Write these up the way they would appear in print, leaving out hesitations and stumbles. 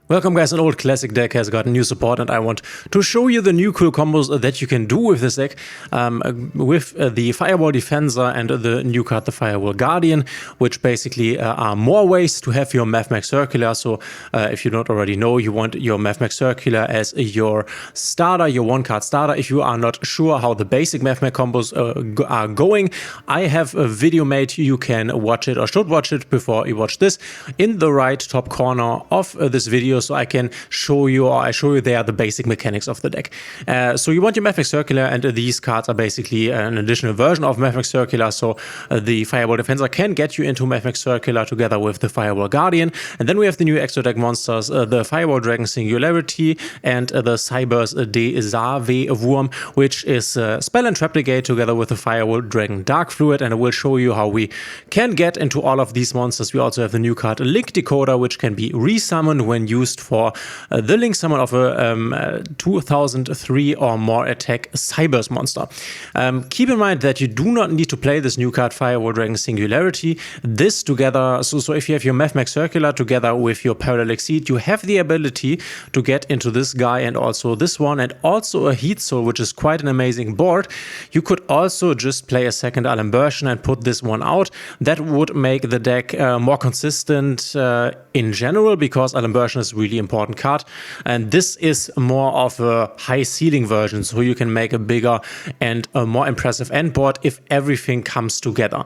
Welcome guys, an old classic deck has got new support and I want to show you the new cool combos that you can do with this deck with the Firewall Defensor and the new card, the Firewall Guardian, which basically are more ways to have your Mathmech Circular. So if you don't already know, you want your Mathmech Circular as your starter, your one card starter. If you are not sure how the basic Mathmech combos are going, I have a video made. You can watch it or should watch it before you watch this in the right top corner of this video. So I can show you, or I show you there, the basic mechanics of the deck. So you want your Mathmech Circular, and these cards are basically an additional version of Mathmech Circular. So the Firewall Defensor can get you into Mathmech Circular together with the Firewall Guardian. And then we have the new extra deck monsters, the Firewall Dragon Singularity and the Cybers des Wurm, which is Spell and Trap Negate together with the Firewall Dragon Dark Fluid. And I will show you how we can get into all of these monsters. We also have the new card Link Decoder, which can be resummoned when used for the link summon of a 2003 or more attack Cybers monster. Keep in mind that you do not need to play this new card Firewall Dragon Singularity. This together, so if you have your Mathmech Circular together with your Parallel Exceed, you have the ability to get into this guy and also this one, and also a Heat Soul, which is quite an amazing board. You could also just play a second Alembertion and put this one out. That would make the deck more consistent in general, because Alembertion is really important card, and this is more of a high ceiling version, so you can make a bigger and a more impressive end board if everything comes together.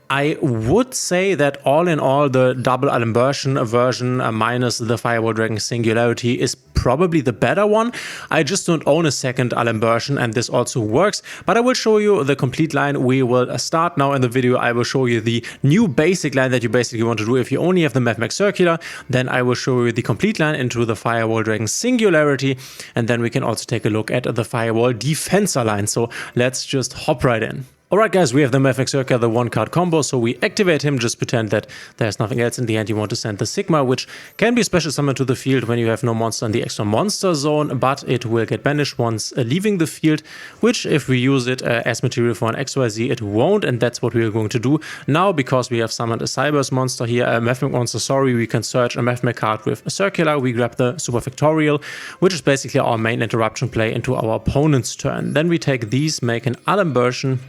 I would say that all in all, the double Alembertion version minus the Firewall Dragon Singularity is probably the better one. I just don't own a second Alembertion, and this also works, but I will show you the complete line. We will start now in the video. I will show you the new basic line that you basically want to do if you only have the Mathmech Circular. Then I will show you the complete line into the Firewall Dragon Singularity, and then we can also take a look at the Firewall Defensor line. So let's just hop right in. Alright guys, we have the Mathmech Circular, the one card combo, so we activate him, just pretend that there's nothing else. In the end you want to send the Sigma, which can be special summoned to the field when you have no monster in the extra monster zone, but it will get banished once leaving the field, which if we use it as material for an XYZ, it won't, and that's what we are going to do now. Because we have summoned a Cybers monster here, a Mathmech monster, sorry, we can search a Mathmech card with a Circular. We grab the Super Factorial, which is basically our main interruption play into our opponent's turn. Then we take these, make an Alembertion.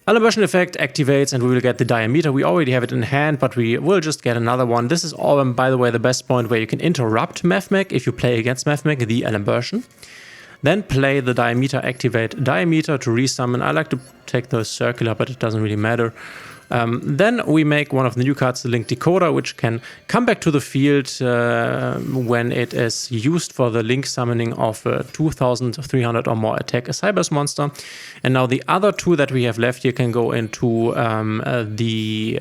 Alembertion effect activates and we will get the diameter. We already have it in hand, but we will just get another one. This is all, by the way, the best point where you can interrupt Mathmech if you play against Mathmech, the Alembertion. Then play the diameter, activate diameter to resummon. I like to take the Circular, but it doesn't really matter. Then we make one of the new cards, the Link Decoder, which can come back to the field when it is used for the link summoning of a 2300 or more attack a Cybers monster. And now the other two that we have left here can go into the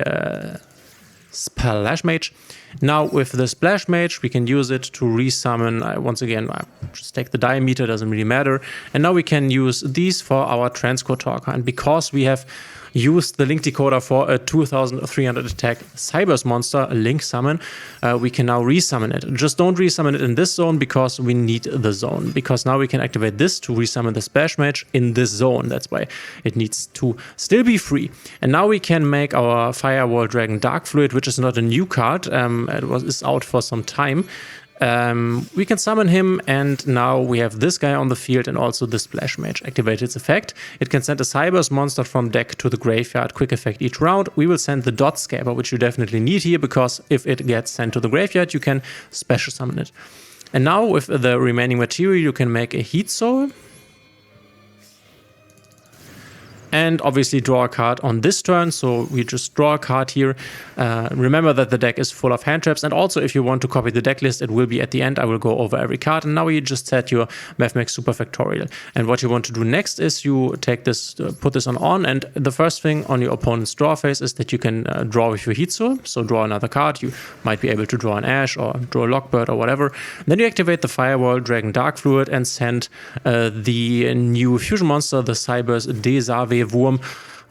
Splash Mage. Now with the Splash Mage, we can use it to resummon. Once again, I just take the diameter, doesn't really matter. And now we can use these for our Transcode Talker. And because we have used the Link Decoder for a 2300 attack Cybers monster, a link summon, we can now resummon it. Just don't resummon it in this zone, because we need the zone. Because now we can activate this to resummon the Splash Mage in this zone. That's why it needs to still be free. And now we can make our Firewall Dragon Dark Fluid, which is not a new card. Is out for some time. We can summon him, and now we have this guy on the field and also the Splash Mage. Activate its effect. It can send a Cybers monster from deck to the graveyard. Quick effect each round. We will send the Dot Scaber, which you definitely need here, because if it gets sent to the graveyard, you can special summon it. And now with the remaining material, you can make a Heat Soul. And obviously draw a card on this turn, so we just draw a card here. Remember that the deck is full of hand traps, and also if you want to copy the deck list, it will be at the end. I will go over every card, and now you just set your Mathmech Super Factorial. And what you want to do next is you take this, put this on, and the first thing on your opponent's draw phase is that you can draw with your Heat Soul, so draw another card. You might be able to draw an Ash or draw a Lockbird or whatever. Then you activate the Firewall Dragon Dark Fluid and send the new fusion monster, the Cybers des Wurm,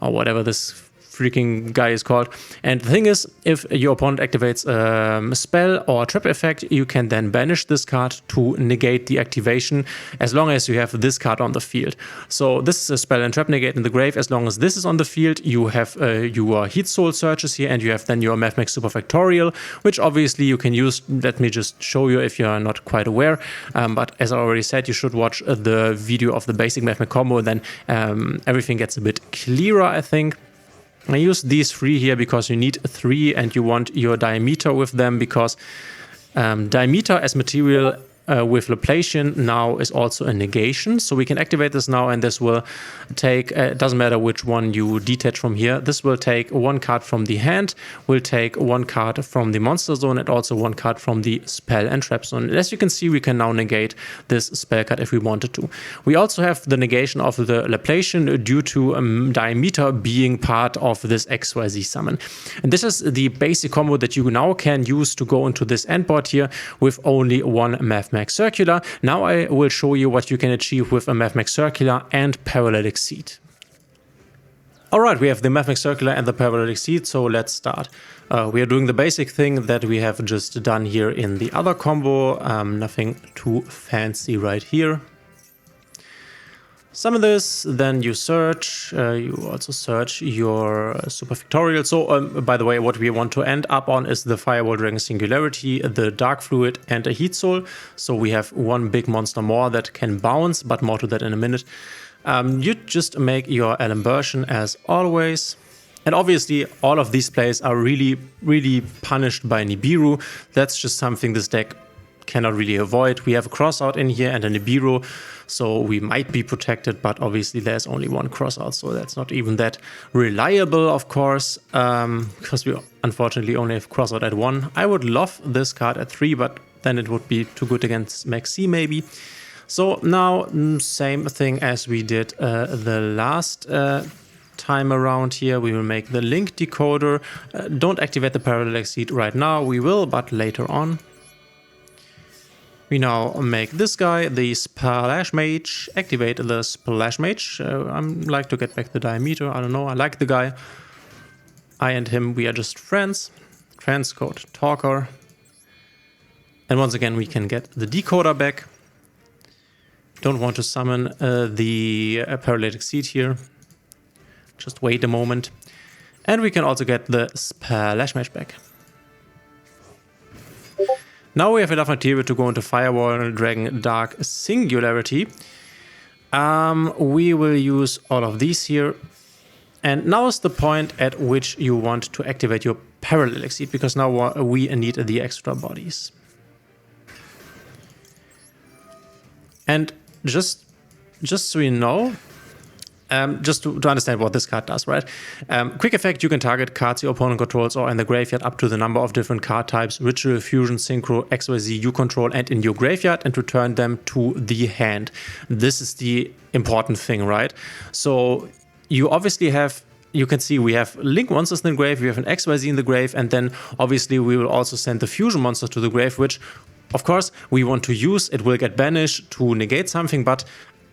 or whatever this freaking guy is called. And the thing is, if your opponent activates a spell or a trap effect, you can then banish this card to negate the activation as long as you have this card on the field. So this is a spell and trap negate in the grave. As long as this is on the field, you have your Heat Soul Searches here, and you have then your Mathmech Super Factorial, which obviously you can use. Let me just show you if you're not quite aware. But as I already said, you should watch the video of the basic Mathmech combo, then everything gets a bit clearer, I think. I use these 3 here because you need 3 and you want your Diameter with them, because Diameter as material with Laplacian now is also a negation. So we can activate this now, and this will take, it doesn't matter which one you detach from here, this will take 1 card from the hand, will take 1 card from the monster zone, and also 1 card from the spell and trap zone. And as you can see, we can now negate this spell card if we wanted to. We also have the negation of the Laplacian due to Diameter being part of this XYZ summon. And this is the basic combo that you now can use to go into this endboard here with only 1 Mathmech Circular. Now I will show you what you can achieve with a Mathmech Circular and Parallel Exceed. Alright, we have the Mathmech Circular and the Parallel Exceed, so let's start. We are doing the basic thing that we have just done here in the other combo, nothing too fancy right here. Summon this, then you search, you also search your Super Factorial. So, by the way, what we want to end up on is the Firewall Dragon Singularity, the Dark Fluid, and a Heat Soul. So we have 1 big monster more that can bounce, but more to that in a minute. You just make your Alimbertion as always. And obviously, all of these plays are really, really punished by Nibiru. That's just something this deck cannot really avoid. We have a crossout in here and a Nibiru, so we might be protected, but obviously there's only 1 crossout, so that's not even that reliable, of course, because we unfortunately only have crossout at 1. I would love this card at 3, but then it would be too good against Maxi maybe. So now, same thing as we did the last time around here. We will make the Link Decoder. Don't activate the Parallel Exceed right now, we will, but later on. We now make this guy, the Splash Mage, activate the Splash Mage. I like to get back the Diameter, I don't know, I like the guy. I and him, we are just friends. Transcode Talker. And once again, we can get the Decoder back. Don't want to summon the Parallel Exceed here. Just wait a moment. And we can also get the Splash Mage back. Now we have enough material to go into Firewall Dragon Dark Singularity. We will use all of these here. And now is the point at which you want to activate your Parallel Exceed, because now we need the extra bodies. And just so you know, just to understand what this card does, right? Quick effect, you can target cards your opponent controls or in the graveyard up to the number of different card types, Ritual, Fusion, Synchro, XYZ you control and in your graveyard, and return them to the hand. This is the important thing, right? So you obviously have, you can see we have Link monsters in the grave, we have an XYZ in the grave, and then obviously we will also send the Fusion monster to the grave, which of course we want to use. It will get banished to negate something, but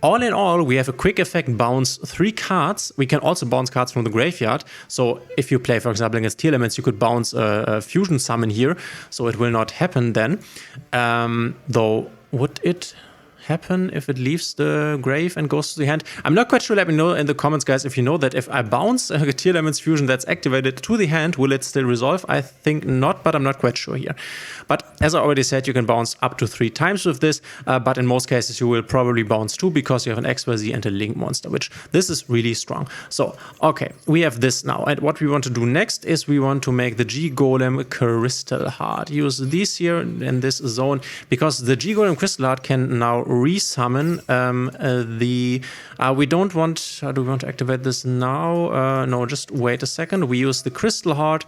all in all, we have a quick effect bounce 3 cards. We can also bounce cards from the graveyard. So if you play, for example, against Tier Elements, you could bounce a Fusion Summon here. So it will not happen then. Though, would it happen if it leaves the grave and goes to the hand? I'm not quite sure. Let me know in the comments, guys, if you know that if I bounce a Tier Elements Fusion that's activated to the hand, will it still resolve? I think not, but I'm not quite sure here. But as I already said, you can bounce up to 3 times with this, but in most cases you will probably bounce 2 because you have an XYZ and a Link monster, which this is really strong. So, okay, we have this now. And what we want to do next is we want to make the G-Golem Crystal Heart. Use these here in this zone because the G-Golem Crystal Heart can now resummon we don't want, do we want to activate this now? No, just wait a second. We use the Crystal Heart,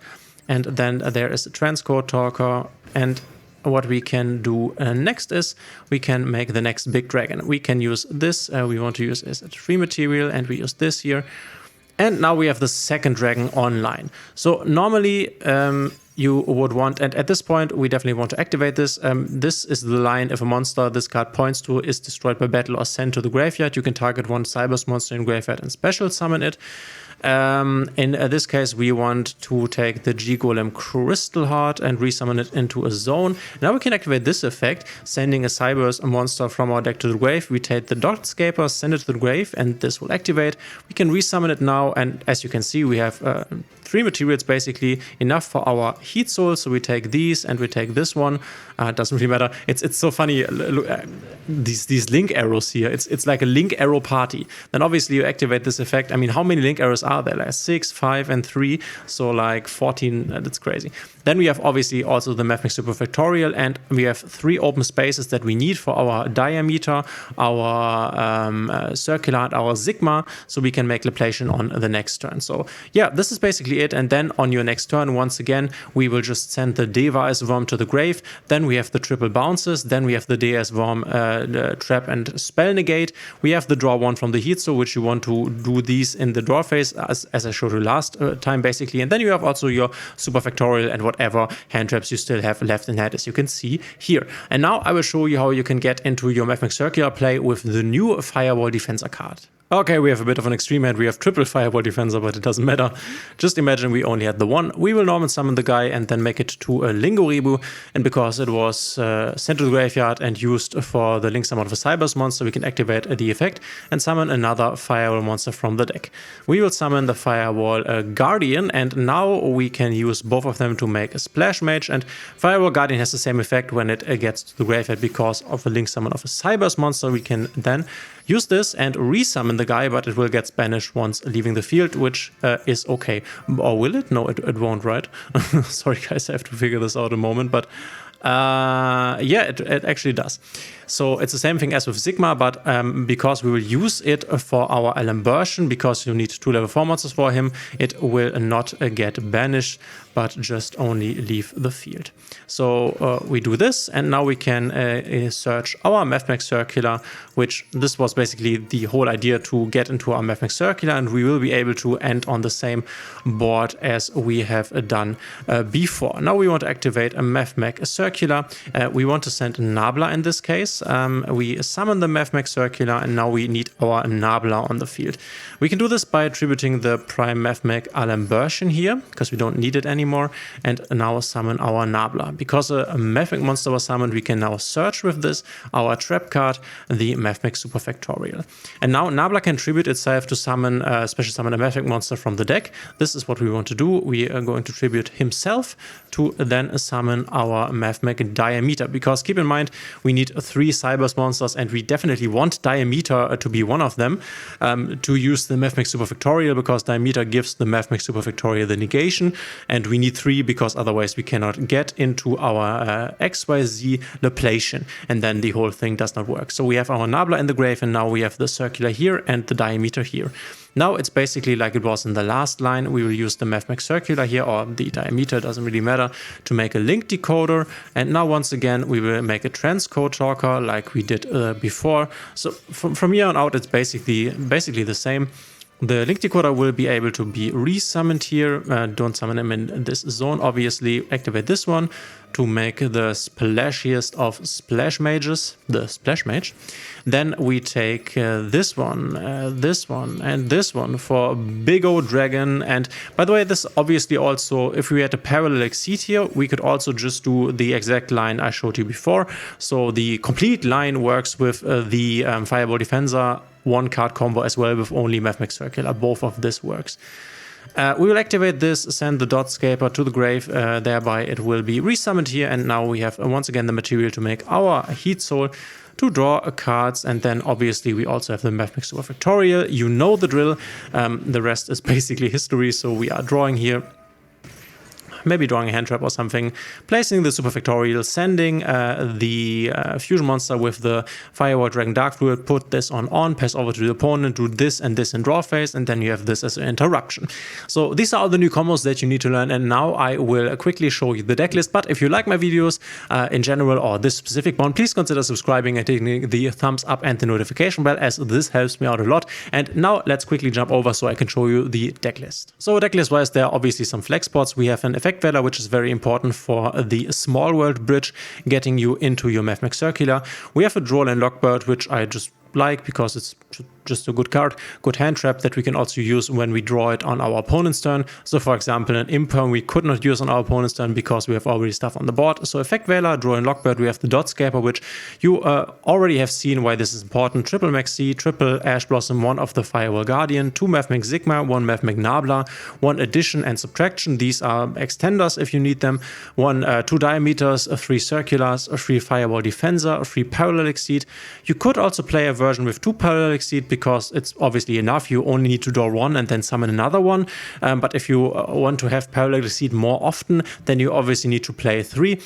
and then there is a Transcode Talker, and what we can do next is we can make the next big dragon. We can use this, we want to use as a free material, and we use this here. And now we have the second dragon online. So normally you would want, and at this point we definitely want to activate this. This is the line: if a monster this card points to is destroyed by battle or sent to the graveyard, you can target one Cyber's monster in graveyard and special summon it. In this case, we want to take the G-Golem Crystal Heart and resummon it into a zone. Now we can activate this effect, sending a Cyberse monster from our deck to the grave. We take the Dotscaper, send it to the grave, and this will activate. We can resummon it now, and as you can see, we have 3 materials basically, enough for our Heat Soul. So we take these and we take this one. It doesn't really matter. It's so funny. Look, these link arrows here. It's like a link arrow party. Then obviously you activate this effect. I mean, how many link arrows are there? Like 6, 5, and 3. So like 14. That's crazy. Then we have obviously also the Mathmech Superfactorial, and we have 3 open spaces that we need for our diameter, our circular, and our sigma, so we can make Laplacian on the next turn. So yeah, this is basically it. And then on your next turn, once again, we will just send the Device Worm to the grave. Then we have the triple bounces. Then we have the DS Worm trap and spell negate. We have the draw 1 from the Heat Soul, which you want to do these in the draw phase, as I showed you last time, basically. And then you have also your Superfactorial and whatever hand traps you still have left in hand, as you can see here. And now I will show you how you can get into your Mathmech Circular play with the new Firewall Defensor card. Okay, we have a bit of an extreme hand. We have triple Firewall Defensor, but it doesn't matter. Just imagine we only had the one. We will normal summon the guy and then make it to a Lingoribu. And because it was sent to the graveyard and used for the link summon of a Cyberse monster, we can activate the effect and summon another Firewall monster from the deck. We will summon the Firewall Guardian, and now we can use both of them to make a Splash Mage. And Firewall Guardian has the same effect when it gets to the graveyard because of a link summon of a Cyberse monster. We can then use this and resummon the guy, but it will get banished once leaving the field, which is okay. Or will it? No, it won't, right? Sorry guys, I have to figure this out a moment, but yeah, it actually does. So it's the same thing as with Sigma, but because we will use it for our Alambertian, because you need 2 level 4 monsters for him, it will not get banished, but just only leave the field. So we do this, and now we can search our Mathmech Circular, which this was basically the whole idea, to get into our Mathmech Circular, and we will be able to end on the same board as we have done before. Now we want to activate a Mathmech Circular. We want to send Nabla in this case. We summon the Mathmech Circular, and now we need our Nabla on the field. We can do this by attributing the Prime Mathmech Alambertian here, because we don't need it anymore, and now summon our Nabla. Because a Mathmech monster was summoned, we can now search with this our trap card, the Mathmech Superfactorial. And now Nabla can tribute itself to summon, special summon a Mathmech monster from the deck. This is what we want to do. We are going to tribute himself to then summon our Mathmech Diameter, because keep in mind, we need 3 Cyberse monsters, and we definitely want Diameter to be one of them, to use the Mathmech Superfactorial, because Diameter gives the Mathmech Superfactorial the negation, and we need 3 because otherwise we cannot get into our XYZ Laplacian, and then the whole thing does not work. So we have our Nabla in the grave, and now we have the Circular here and the Diameter here. Now it's basically like it was in the last line. We will use the Mathmech Circular here, or the Diameter, doesn't really matter, to make a link decoder. And now once again we will make a transcode talker like we did before. So from here on out it's basically the same. The link decoder will be able to be resummoned here. Don't summon him in this zone, obviously. Activate this one to make the splashiest of Splash Mages, the Splash Mage. Then we take this one, and this one for Big O Dragon. And by the way, this obviously also, if we had a parallel exceed here, we could also just do the exact line I showed you before. So the complete line works with the Firewall Defensor 1-card combo as well, with only Mathmech Circular. Both of this works. We will activate this, send the Dotscaper to the grave, thereby it will be resummoned here, and now we have once again the material to make our Heat Soul, to draw cards, and then obviously we also have the Mathmech Superfactorial. You know the drill, the rest is basically history, so we are drawing here. Maybe drawing a hand trap or something, placing the Superfactorial, sending the fusion monster with the Firewall Dragon Dark Fluid, put this on, pass over to the opponent, do this and this in draw phase, and then you have this as an interruption. So these are all the new combos that you need to learn, and now I will quickly show you the deck list. But if you like my videos in general, or this specific one, please consider subscribing and hitting the thumbs up and the notification bell, as this helps me out a lot. And now let's quickly jump over so I can show you the deck list. So deck list wise, there are obviously some flex spots. We have an effect Valor, which is very important for the Small World bridge, getting you into your Mathmech Circular. We have a Droll and Lockbird, which I just like because it's just a good card, good hand trap that we can also use when we draw it on our opponent's turn. So for example, an Imperm we could not use on our opponent's turn because we have already stuff on the board. So Effect Veiler, Duel, Lockbird, we have the Dot Scaper, which you already have seen why this is important. Triple Maxi, triple Ash Blossom, one of the Firewall Guardian, 2 Mathmech Sigma, 1 Mathmech Nabla, 1 Addition and Subtraction. These are extenders if you need them. 2 Diameters, 3 Circulars, 3 Firewall Defensor, 3 Parallel Exceed. You could also play a version with 2 Parallel Exceed because it's obviously enough. You only need to draw 1 and then summon another one. But if you want to have Parallel Exceed more often, then you obviously need to play 3.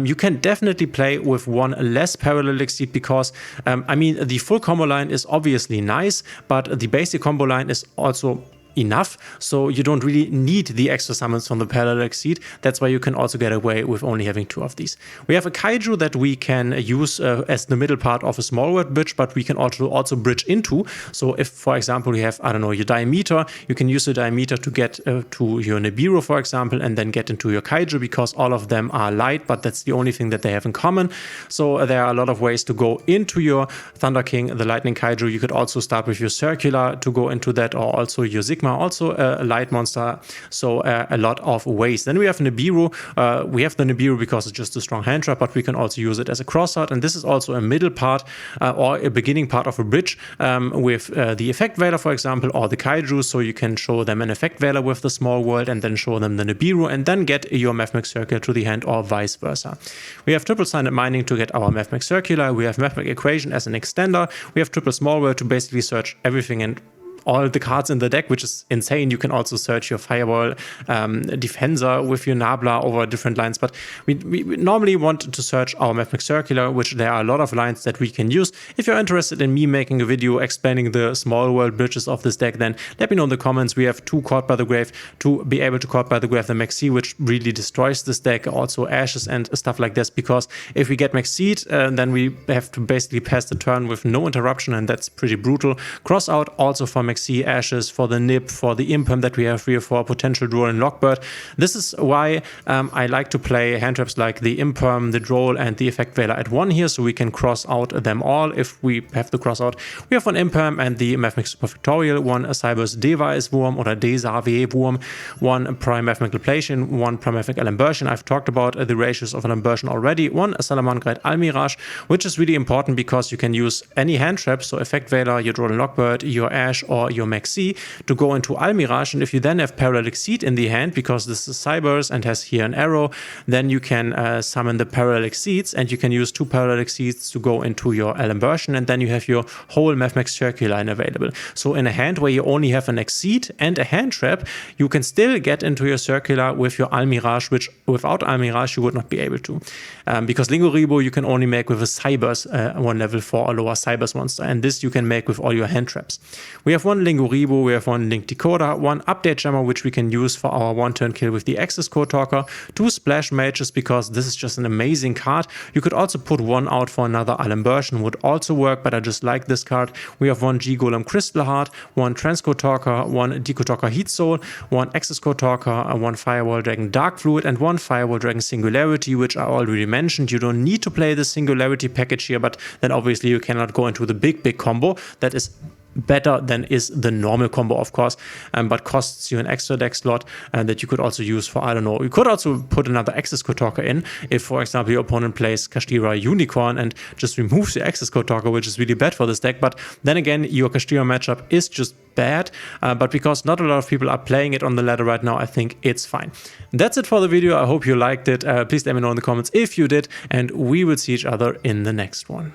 You can definitely play with 1 less Parallel Exceed because, I mean, the full combo line is obviously nice, but the basic combo line is also enough, so you don't really need the extra summons from the Parallel Exceed. That's why you can also get away with only having 2 of these. We have a Kaiju that we can use as the middle part of a small world bridge, but we can also bridge into. So if, for example, you have, I don't know, your Diameter, you can use the Diameter to get to your Nibiru, for example, and then get into your Kaiju because all of them are light, but that's the only thing that they have in common. So there are a lot of ways to go into your Thunder King, the Lightning Kaiju. You could also start with your Circular to go into that, or also your Sigma, also a light monster, so a lot of ways. Then we have Nibiru. We have the Nibiru because it's just a strong hand trap, but we can also use it as a cross-out, and this is also a middle part or a beginning part of a bridge with the Effect Veiler, for example, or the Kaiju, so you can show them an Effect Veiler with the small world and then show them the Nibiru and then get your Mathmech Circular to the hand, or vice versa. We have triple Silent Mining to get our Mathmech Circular. We have Mathmech Equation as an extender. We have triple small world to basically search everything and all the cards in the deck, which is insane. You can also search your Firewall Defensor with your Nabla over different lines, but we normally want to search our Mathmech Circular, which there are a lot of lines that we can use. If you're interested in me making a video explaining the small world bridges of this deck, then let me know in the comments. We have 2 Caught by the Grave to be able to Caught by the Grave the Maxi, which really destroys this deck, also Ashes and stuff like this, because if we get Maxied, then we have to basically pass the turn with no interruption, and that's pretty brutal. Cross out also for Maxi, Ashes, for the Nib, for the Imperm that we have here, for potential Duel and Lockbird. This is why I like to play hand traps like the Imperm, the Droll, and the Effect Veiler at 1 here, so we can cross out them all if we have to cross out. We have 1 Imperm and the Mathmech Super Factorial, 1 Cybers Device Wurm oder Desave Wurm, 1 Prime Mathmech Laplation, 1 Prime Mathmech Alambertian. I've talked about the ratios of Alambertian already. 1 Salamangrite Almirage, which is really important because you can use any hand trap, so Effect Veiler, your Droll and Lockbird, your Ash, or your Maxi to go into Almirage, and if you then have Parallel Exceed in the hand, because this is Cybers and has here an arrow, then you can summon the Parallel Exceeds, and you can use 2 Parallel Exceeds to go into your Alambertian, and then you have your whole Mathmech Circular line available. So in a hand where you only have an Exceed and a hand trap, you can still get into your Circular with your Almirage, which without Almirage you would not be able to. Because Lingoribo you can only make with a Cybers 1 level 4 or lower Cybers monster, and this you can make with all your hand traps. We have 1 Lingoribo, we have 1 Link Decoder, 1 Update Jammer, which we can use for our 1-turn kill with the Access Code Talker, 2 Splash Mages, because this is just an amazing card. You could also put 1 out for another Alambertian, would also work, but I just like this card. We have 1 G-Golem Crystal Heart, 1 Transcode Talker, 1 Deco Talker Heat Soul, 1 Access Code Talker, 1 Firewall Dragon Dark Fluid, and 1 Firewall Dragon Singularity, which I already mentioned. You don't need to play the Singularity package here, but then obviously you cannot go into the big combo. That is better than is the normal combo, of course, but costs you an extra deck slot that you could also use for, I don't know, you could also put another Access Code Talker in if, for example, your opponent plays Kashtira Unicorn and just removes the Access Code Talker, which is really bad for this deck. But then again, your Kashtira matchup is just bad, but because not a lot of people are playing it on the ladder right now, I think it's fine. That's it for the video. I hope you liked it. Please let me know in the comments if you did, and we will see each other in the next one.